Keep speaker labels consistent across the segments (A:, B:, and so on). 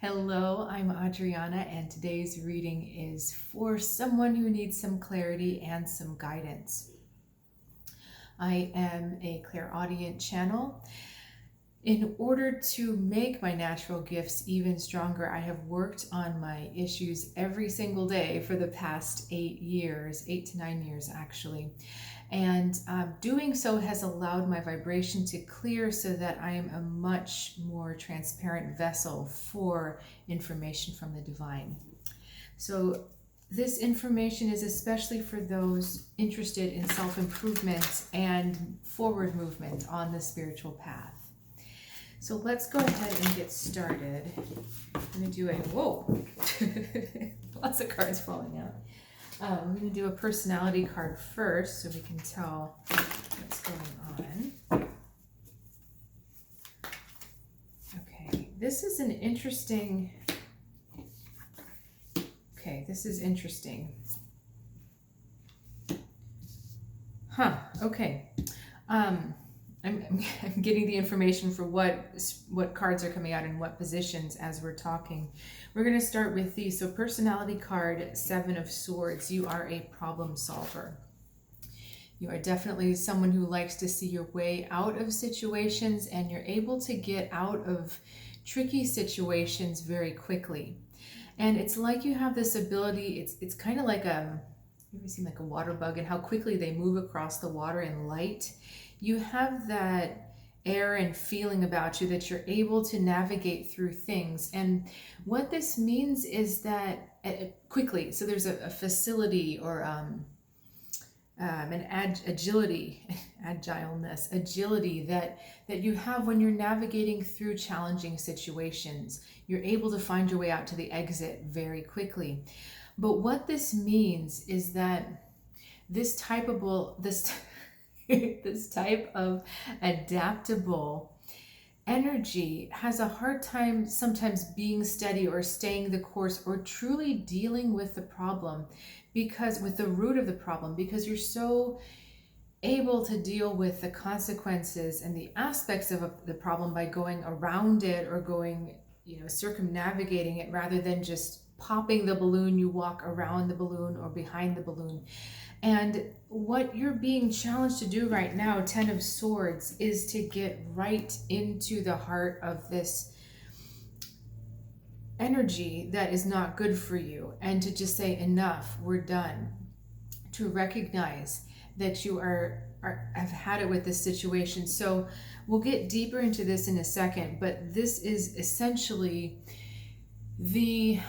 A: Hello, I'm Adriana, and today's reading is for someone who needs some clarity and some guidance. I am a clairaudient channel. In order to make my natural gifts even stronger, I have worked on my issues every single day for the past 8 years, 8 to 9 years actually. And doing so has allowed my vibration to clear so that I am a much more transparent vessel for information from the divine. So this information is especially for those interested in self-improvement and forward movement on the spiritual path. So let's go ahead and get started. I'm going to do whoa, lots of cards falling out. I'm going to do a personality card first so we can tell what's going on. Okay, this is interesting. Okay. I'm getting the information for what cards are coming out in what positions as we're talking. We're going to start with these. So personality card, 7 of Swords. You are a problem solver. You are definitely someone who likes to see your way out of situations, and you're able to get out of tricky situations very quickly. And it's like you have this ability, it's kind of like you ever seen like a water bug and how quickly they move across the water in light? You have that air and feeling about you that you're able to navigate through things. And what this means is that quickly, so there's a facility or agility that you have when you're navigating through challenging situations. You're able to find your way out to the exit very quickly. But what this means is that this type of adaptable energy has a hard time sometimes being steady or staying the course or truly dealing with the problem, because with the root of the problem, because you're so able to deal with the consequences and the aspects of the problem by going around it or going, circumnavigating it, rather than just popping the balloon. You walk around the balloon or behind the balloon. And what you're being challenged to do right now, 10 of Swords, is to get right into the heart of this energy that is not good for you, and to just say, enough, we're done. To recognize that you have had it with this situation. So we'll get deeper into this in a second, but this is essentially the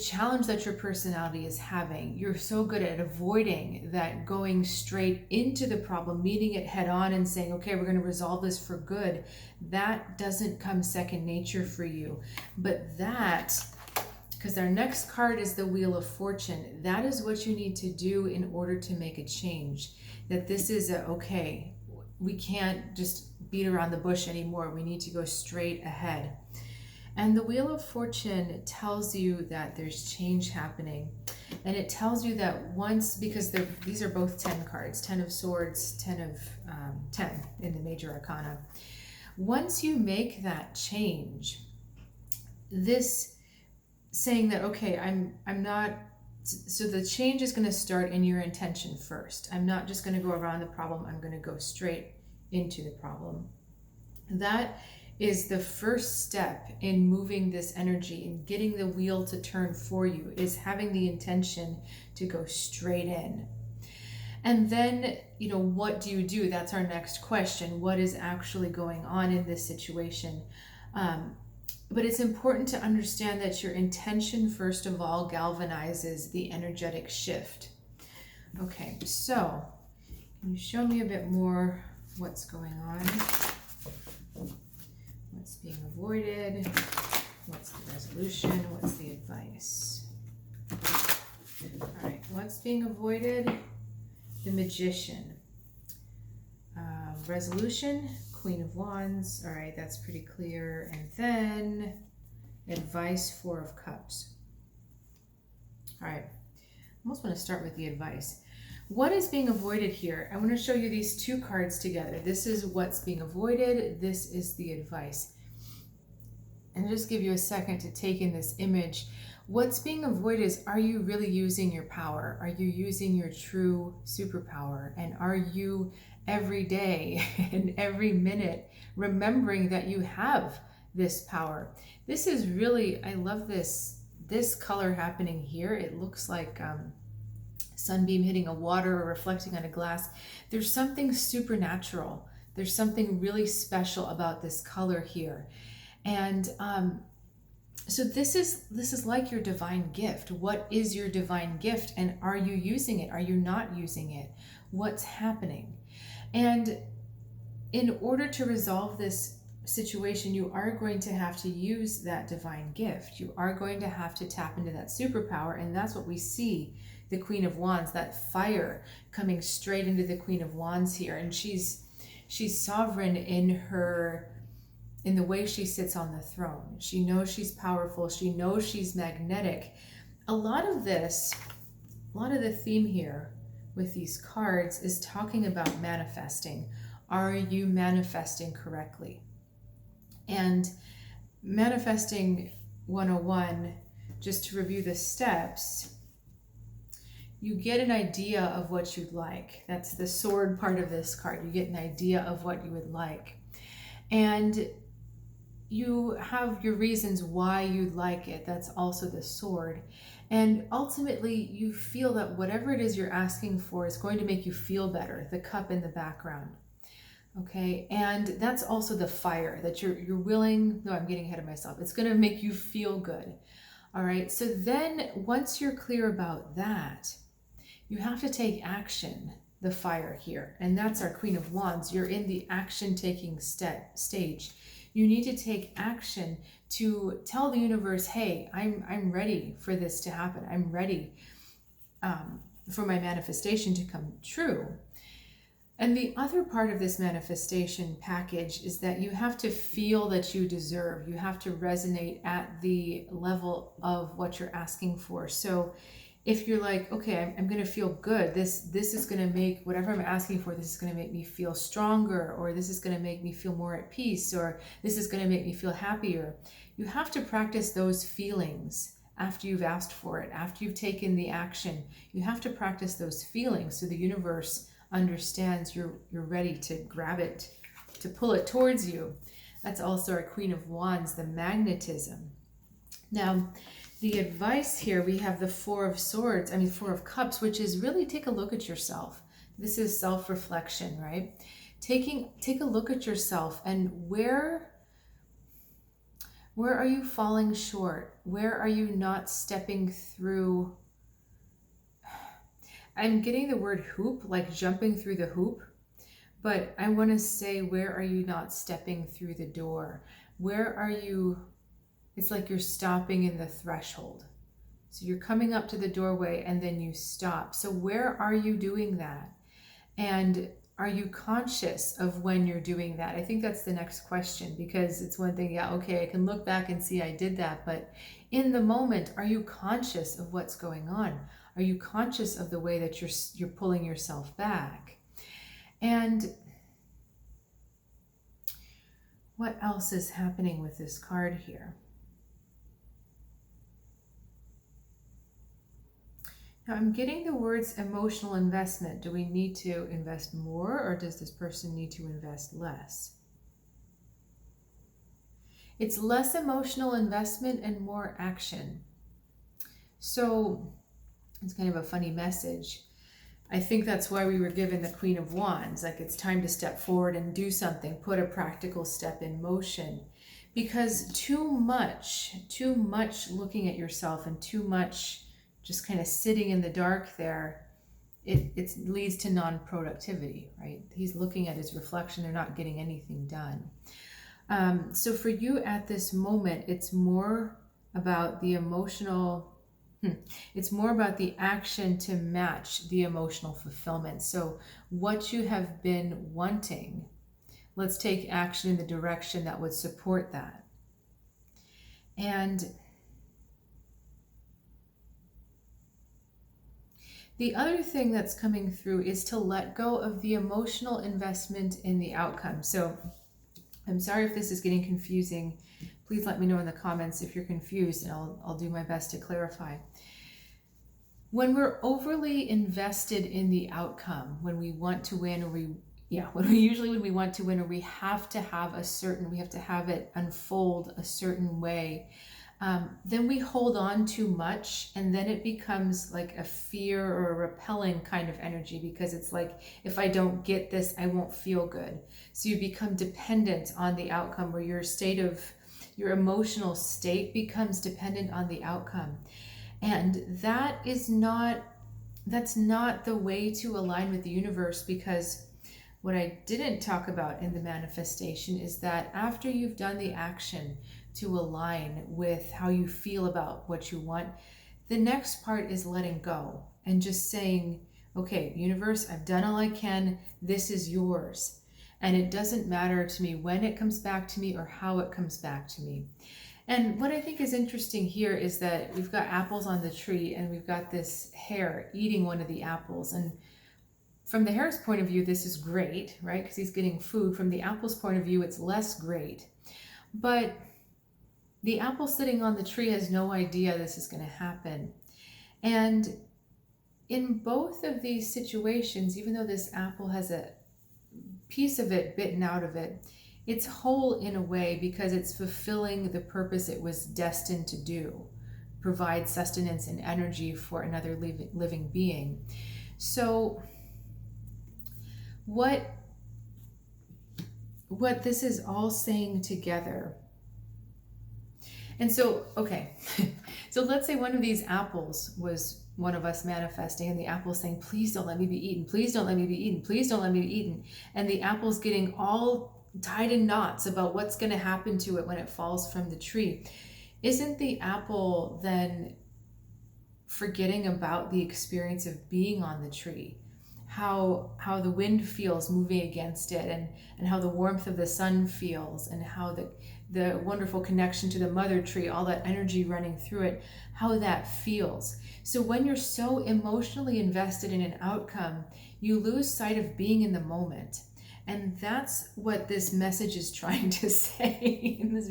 A: challenge that your personality is having. You're so good at avoiding that, going straight into the problem, meeting it head on and saying, okay, we're going to resolve this for good. That doesn't come second nature for you. But because our next card is the Wheel of Fortune, that is what you need to do in order to make a change. That this is okay, we can't just beat around the bush anymore. We need to go straight ahead. And the Wheel of Fortune tells you that there's change happening. And it tells you that once, because these are both 10 cards, 10 of Swords, 10 in the Major Arcana. Once you make that change, this saying that, okay, I'm not, so the change is going to start in your intention first. I'm not just going to go around the problem. I'm going to go straight into the problem. That is the first step in moving this energy and getting the wheel to turn for you, is having the intention to go straight in. And then, what do you do? That's our next question. What is actually going on in this situation? But it's important to understand that your intention, first of all, galvanizes the energetic shift. Okay, so can you show me a bit more what's going on? What's being avoided? What's the resolution? What's the advice? All right, what's being avoided? The Magician. Resolution, Queen of Wands. All right, that's pretty clear. And then advice, 4 of Cups. All right, I almost want to start with the advice. What is being avoided here? I want to show you these 2 cards together. This is what's being avoided. This is the advice. and just give you a second to take in this image. What's being avoided is, are you really using your power? Are you using your true superpower? And are you every day and every minute remembering that you have this power? This is really, I love this color happening here. It looks like sunbeam hitting a water or reflecting on a glass. There's something supernatural. There's something really special about this color here. And so this is like your divine gift. What is your divine gift, and are you using it? Are you not using it? What's happening? And in order to resolve this situation, you are going to have to use that divine gift. You are going to have to tap into that superpower, and that's what we see, the Queen of Wands, that fire coming straight into the Queen of Wands here. And she's sovereign in the way she sits on the throne. She knows she's powerful. She knows she's magnetic. A lot of the theme here with these cards is talking about manifesting. Are you manifesting correctly? And manifesting 101, just to review the steps, you get an idea of what you'd like. That's the sword part of this card. You get an idea of what you would like. And you have your reasons why you'd like it. That's also the sword. And ultimately, you feel that whatever it is you're asking for is going to make you feel better, the cup in the background. Okay, and that's also the fire, that you're willing, no, I'm getting ahead of myself. It's going to make you feel good. All right, so then once you're clear about that, you have to take action, the fire here. And that's our Queen of Wands. You're in the action-taking stage. You need to take action to tell the universe, hey, I'm ready for this to happen. I'm ready for my manifestation to come true. And the other part of this manifestation package is that you have to feel that you deserve. You have to resonate at the level of what you're asking for. So if you're like, okay, I'm going to feel good. This is going to make whatever I'm asking for, this is going to make me feel stronger, or this is going to make me feel more at peace, or this is going to make me feel happier. You have to practice those feelings after you've asked for it, after you've taken the action. You have to practice those feelings so the universe understands you're ready to grab it, to pull it towards you. That's also our Queen of Wands, the magnetism. Now, the advice here, we have the Four of Cups, which is really take a look at yourself. This is self-reflection, right? Take a look at yourself, and where are you falling short? Where are you not stepping through? I'm getting the word hoop, like jumping through the hoop, but I want to say, where are you not stepping through the door? Where are you? It's like you're stopping in the threshold. So you're coming up to the doorway and then you stop. So where are you doing that? And are you conscious of when you're doing that? I think that's the next question, because it's one thing, yeah, okay, I can look back and see I did that, but in the moment, are you conscious of what's going on? Are you conscious of the way that you're pulling yourself back? And what else is happening with this card here? Now I'm getting the words emotional investment. Do we need to invest more, or does this person need to invest less? It's less emotional investment and more action. So it's kind of a funny message. I think that's why we were given the Queen of Wands. Like, it's time to step forward and do something, put a practical step in motion. Because too much looking at yourself and too much just kind of sitting in the dark there, it leads to non-productivity, right? He's looking at his reflection, they're not getting anything done. So for you at this moment, it's more about the emotional, it's more about the action to match the emotional fulfillment. So what you have been wanting, let's take action in the direction that would support that. And the other thing that's coming through is to let go of the emotional investment in the outcome. So I'm sorry if this is getting confusing, Please let me know in the comments if you're confused, and I'll do my best to clarify. When we're overly invested in the outcome, when we want to win, or when we want to win, or we have to have it unfold a certain way, then we hold on too much, and then it becomes like a fear or a repelling kind of energy, because it's like, if I don't get this, I won't feel good. So you become dependent on the outcome, where your emotional state becomes dependent on the outcome. And that's not the way to align with the universe, because what I didn't talk about in the manifestation is that after you've done the action to align with how you feel about what you want, the next part is letting go and just saying, okay, universe, I've done all I can. This is yours. And it doesn't matter to me when it comes back to me or how it comes back to me. And what I think is interesting here is that we've got apples on the tree, and we've got this hare eating one of the apples. And from the hare's point of view, this is great, right? Because he's getting food. From the apple's point of view, it's less great. But the apple sitting on the tree has no idea this is going to happen. And in both of these situations, even though this apple has a piece of it bitten out of it, it's whole in a way, because it's fulfilling the purpose it was destined to do, provide sustenance and energy for another living being. So what this is all saying together. And so, okay, so let's say one of these apples was one of us manifesting, and the apple's saying, please don't let me be eaten. Please don't let me be eaten. Please don't let me be eaten. And the apple's getting all tied in knots about what's going to happen to it when it falls from the tree. Isn't the apple then forgetting about the experience of being on the tree? How the wind feels moving against it, and how the warmth of the sun feels, and how the wonderful connection to the mother tree, all that energy running through it, how that feels. So when you're so emotionally invested in an outcome, you lose sight of being in the moment. And that's what this message is trying to say in this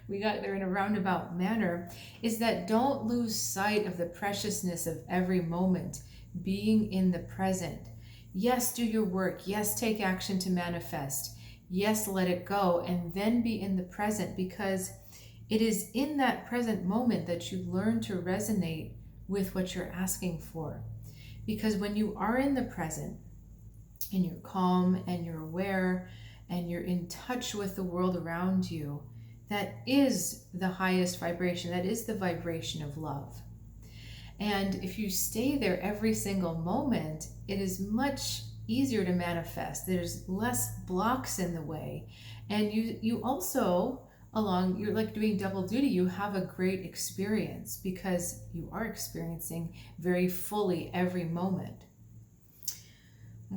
A: we got there in a roundabout manner, is that don't lose sight of the preciousness of every moment, being in the present. Yes, do your work. Yes, take action to manifest. Yes, let it go, and then be in the present, because it is in that present moment that you learn to resonate with what you're asking for. Because when you are in the present, and you're calm and you're aware and you're in touch with the world around you, that is the highest vibration. That is the vibration of love. And if you stay there every single moment, it is much easier to manifest. There's less blocks in the way. And you also, you're like doing double duty. You have a great experience, because you are experiencing very fully every moment.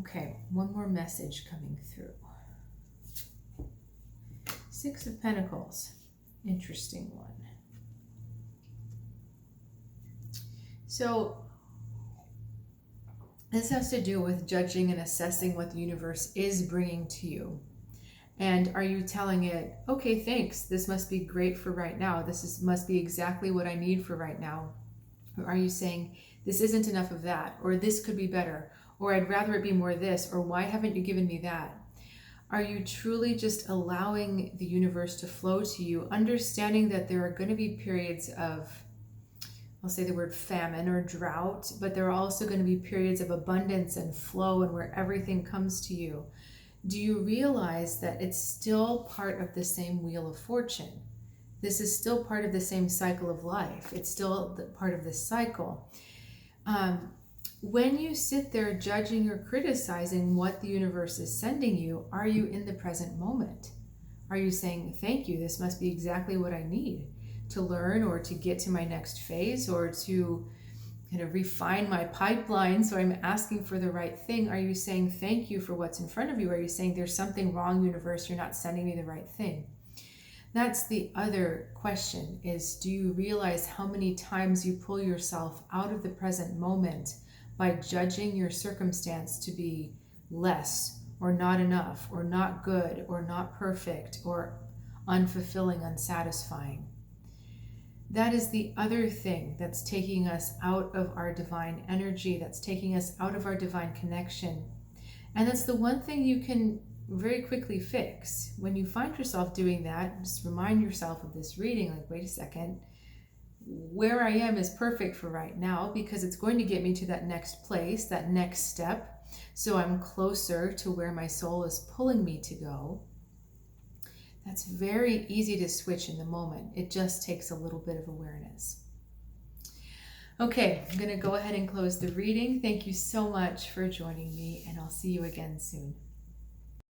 A: Okay, one more message coming through. Six of Pentacles, interesting one. So this has to do with judging and assessing what the universe is bringing to you. And are you telling it, okay, thanks, this must be great for right now. Must be exactly what I need for right now. Or are you saying, this isn't enough of that, or this could be better, or I'd rather it be more this, or why haven't you given me that? Are you truly just allowing the universe to flow to you, understanding that there are going to be periods of, I'll say the word famine or drought, but there are also going to be periods of abundance and flow, and where everything comes to you? Do you realize that it's still part of the same wheel of fortune? This is still part of the same cycle of life. It's still part of this cycle. When you sit there judging or criticizing what the universe is sending you, are you in the present moment? Are you saying, thank you, this must be exactly what I need to learn, or to get to my next phase, or to kind of refine my pipeline, so I'm asking for the right thing? Are you saying thank you for what's in front of you? Are you saying there's something wrong, universe, you're not sending me the right thing? That's the other question, is do you realize how many times you pull yourself out of the present moment by judging your circumstance to be less, or not enough, or not good, or not perfect, or unfulfilling, unsatisfying. That is the other thing that's taking us out of our divine energy, that's taking us out of our divine connection. And that's the one thing you can very quickly fix. When you find yourself doing that, just remind yourself of this reading, like, wait a second, where I am is perfect for right now because it's going to get me to that next place, that next step. So I'm closer to where my soul is pulling me to go. That's very easy to switch in the moment. It just takes a little bit of awareness. Okay, I'm going to go ahead and close the reading. Thank you so much for joining me, and I'll see you again soon.